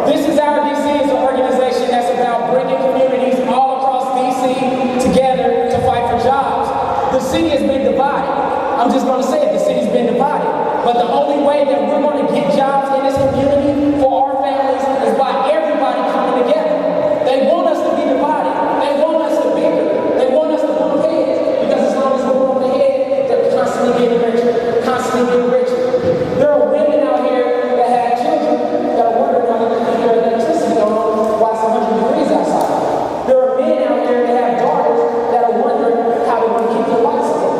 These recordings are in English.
This is OurDC is an organization that's about bringing communities all across DC together to fight for jobs. The city has been divided. I'm just going to say it, the city's been divided. But the only way that we're going to get jobs in this community for our families is by everybody coming together. They want us to be divided. They want us to bicker. They want us to bump heads. Because as long as we're bumping heads, they're constantly getting richer, constantly getting richer. There are women out here that have children that are wondering how they're going to keep their electricity on while it's 100 degrees outside. There are men out here that have daughters that are wondering how they're going to keep their lights on.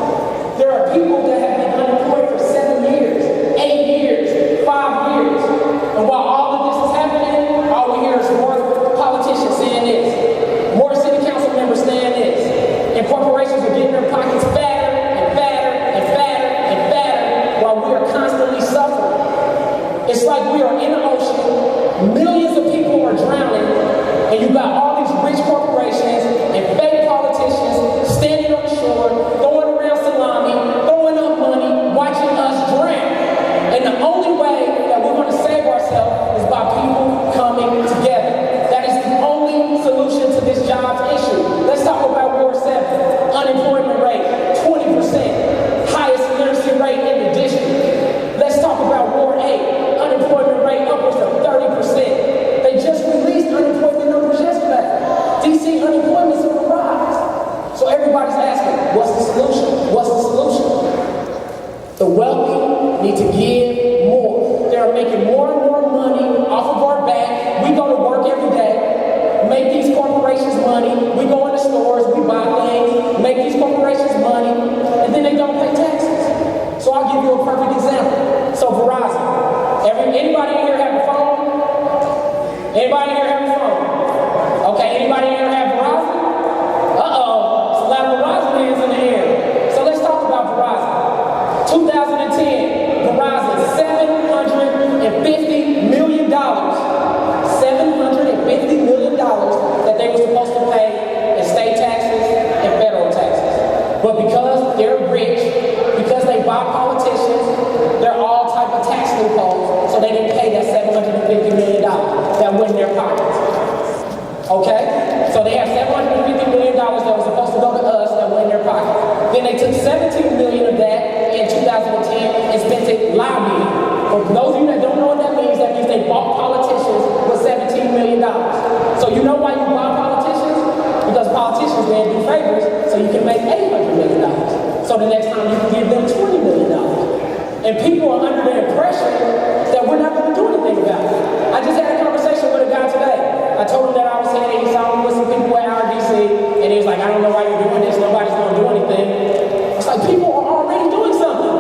There are people that have been unemployed for 7 years, 8 years, 5 years. And while all of this is happening, all we hear is more politicians saying this, more city council members saying this, and corporations are getting their pockets fatter and fatter and fatter and fatter while we are constantly suffering. It's like we are in the ocean, millions of people are drowning, and you got all these rich corporations and fake politicians standing on the shore, throwing around salami, throwing up money, watching us drown. And the only way that we're going to save ourselves is by people coming together. That is the only solution to this jobs issue. Let's talk about Ward 7. Unemployment rate, 20%. Highest literacy rate in the district. Let's talk about Ward 8. Unemployment rate upwards of 30%. They just released unemployment numbers yesterday. DC unemployment's on the rise. So everybody's asking, what's the solution? What's the solution? The wealthy need to give more. They're making more and more money off of our back. We go to work every day, make these corporations money. We go in the stores, we buy things, make these corporations money, and then they don't pay taxes. So I'll give you a perfect example. So Verizon. Anybody in here have a phone? Anybody in here have a phone? Okay, anybody in here have Verizon? It's a lot of Verizon hands in the air. So let's talk about Verizon. 2010, Verizon, $750 million. $750 million that they were supposed to pay in state taxes and federal taxes. But because they're rich, because they buy politicians, they're all type of tax loopholes, so they didn't pay that $750 million that went in their pockets. Okay? So they have $750 million that was supposed to go to us that went in their pocket. Then they took $17 million of that in 2010 and spent it lobbying. For those of you that don't know what that means they bought politicians with $17 million. So you know why you buy politicians? Because politicians then do favors so you can make $800 million. So the next time you can give them $20 million. And people are under the impression that we're not going to do anything about it. I just had a conversation with a guy today. I told him that I was heading, he saw me with some people at OurDC, and he was like, I don't know why you're doing this, nobody's going to do anything. It's like, people are already doing something.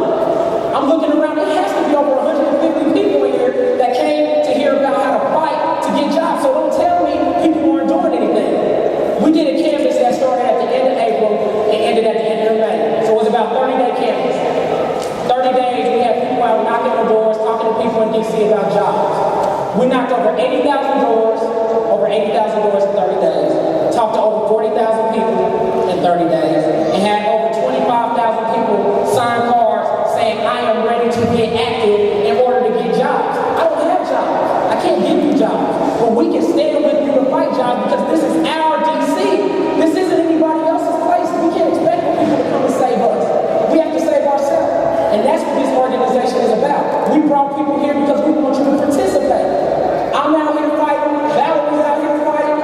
I'm looking around, there has to be over 150 people in here that came to hear about how to fight to get jobs. So don't tell me people aren't doing anything. We did a canvas that started at the end of April and ended at the end of May. So it was about 30-day canvas. 30 days, we had people out knocking on doors, talking to people in DC about jobs. We knocked over 80,000 doors in 30 days. Talked to over 40,000 people in 30 days. And had over 25,000 people sign cards saying, I am ready to get active in order to get jobs. I don't have jobs. I can't give you jobs. But we can stand with you to fight jobs because this is our DC. This isn't anybody else's place. We can't expect for people to come and save us. We have to save ourselves. And that's what this organization is about. We brought people here because we want you to participate. I'm out here fighting. Valerie's out here fighting.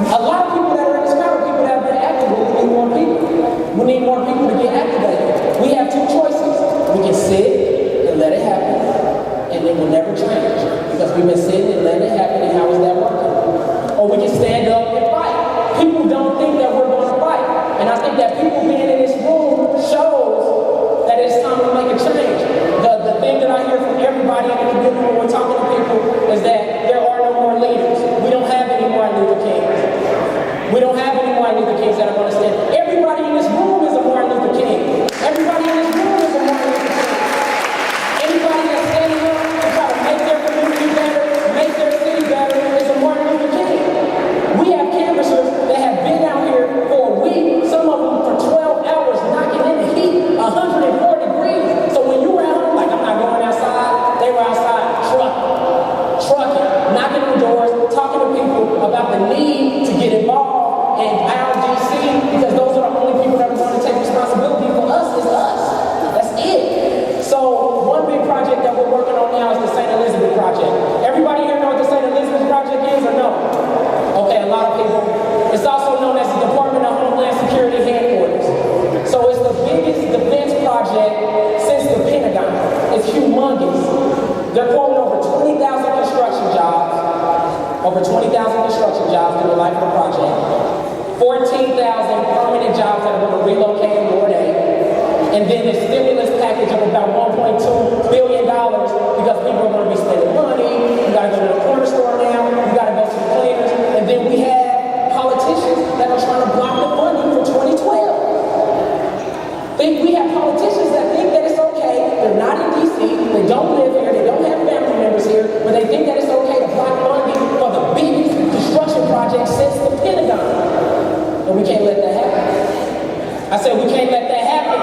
A lot of people that are in this crowd are people that have been active. We need more people. We need more people to get activated. We have two choices. We can sit and let it happen, and it will never change because we've been sitting and letting talking to people about the need to get involved in OurDC because those are the only people that are going to take responsibility for us is us. That's it. So one big project that we're working on now is the St. Elizabeth Project. Everybody here know what the St. Elizabeth Project is or no? Okay, a lot of people. It's also known as the Department of Homeland Security headquarters. So it's the biggest defense project since the Pentagon. It's humongous. They're quoting over 20,000 construction jobs. Over 20,000 construction jobs through the life of the project. 14,000 permanent jobs that are going to relocate in Ward A. And then the stimulus package of about $1.2 billion because people are going to be spending money. You got to go to the corner store now. You got to go to the cleaners. And then we have politicians that are trying to block the funding for 2012. We have politicians that think that it's okay. They're not in D.C. They don't live here. They don't have family members here. But they think that it's okay to block funding for the biggest construction project since the Pentagon. And we can't let that happen. I said we can't let that happen.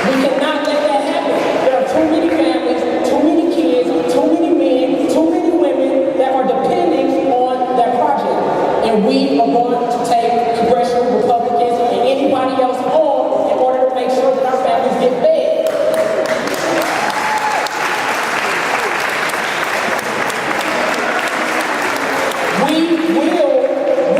We cannot let that happen. There are too many families, too many kids, too many men, too many women that are depending on that project. And we are going to take congressional Republicans and anybody else on in order to make sure that our families get fed. We will,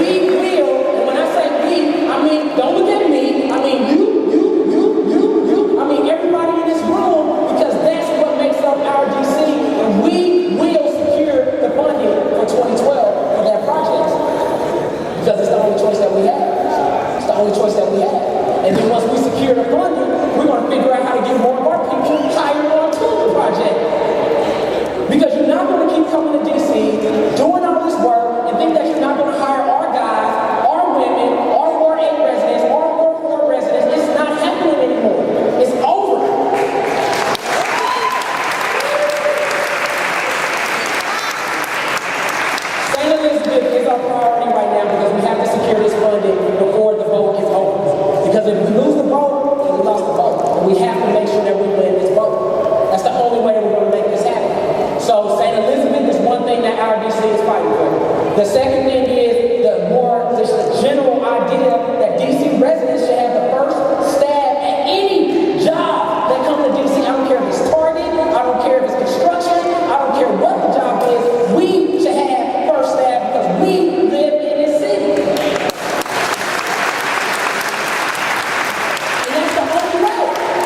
and when I say we, I mean, don't look at me, I mean you, I mean everybody in this room, because that's what makes up OurDC, and we will secure the funding for 2012 for that project, because it's the only choice that we have. It's the only choice that we have. And then once we secure the funding, we're going to figure out how to get more of our people hired on to the project. Because you're not going to keep coming to DC, doing all this work, and think that you're not going to hire our guys, our women, our Ward 8 residents, our Ward 4 residents. It's not happening anymore. It's over. St. Elizabeth is our priority right now because we have to secure this funding before the vote is over. Because if we lose the vote, then we lost the vote. And we have to make sure that we win this vote. That's the only way that we're going to make this happen. So St. Elizabeth is one thing that OurDC is fighting for. The second thing is just the general idea that DC residents should have the first stab at any job that comes to DC. I don't care if it's Target, I don't care if it's construction, I don't care what the job is. We should have first stab because we live in this city. And that's the only way.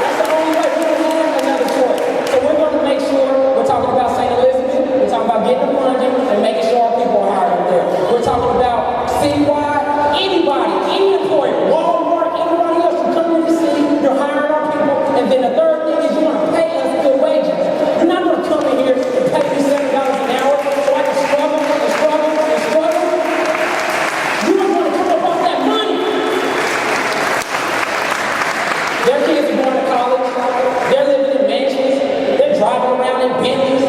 That's the only way. We don't have another choice. So we're going to make sure we're talking about St. Elizabeth, we're talking about getting the funding and making sure our people are hired up there. We're talking about citywide, anybody, any employer, Walmart, anybody else who come to the city, you're hiring our people. And then the third thing is you want to pay us good wages. You're not going to come in here and pay me $7 an hour so I can struggle and struggle and struggle. You don't want to come up off that money. Their kids are going to college. They're living in mansions. They're driving around in Bentleys.